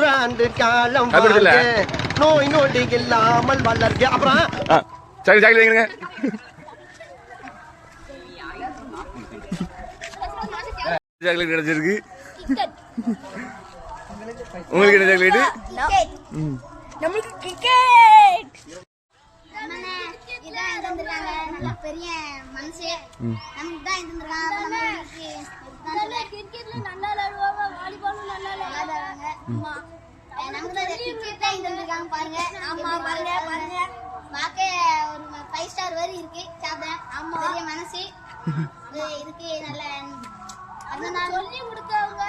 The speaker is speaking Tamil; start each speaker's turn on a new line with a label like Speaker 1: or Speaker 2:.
Speaker 1: நூறாண்டு காலம் நோய் நொடி இல்லாமல் வளர்க்க. அப்புறம்
Speaker 2: சாக்லேட் வைங்க. சாக்லேட் கிடைச்சிருக்கு. உங்களுக்கு என்ன சாக்லேட்?
Speaker 3: நம்மளுக்கு கிரிக்கெட். இதான் இருந்திருக்காங்க நல்ல பெரிய மனுஷே. நமக்கு தான் இருந்திருக்காங்க. கிரிக்கெட்ல நல்லா விளையாடுவாங்க, வாலிபாலும் நல்லா விளையாடுவாங்க. நமக்கு தான் கிரிக்கெட் தான் இருந்திருக்காங்க பாருங்க. ஆமா பாருங்க பாருங்க. வாக்கே ஒரு 5 ஸ்டார் வரை இருக்கு. சாப்பிட ஆமா பெரிய மனசு இதுக்கு நல்ல. அத நான் சொல்லி கொடுத்தவங்க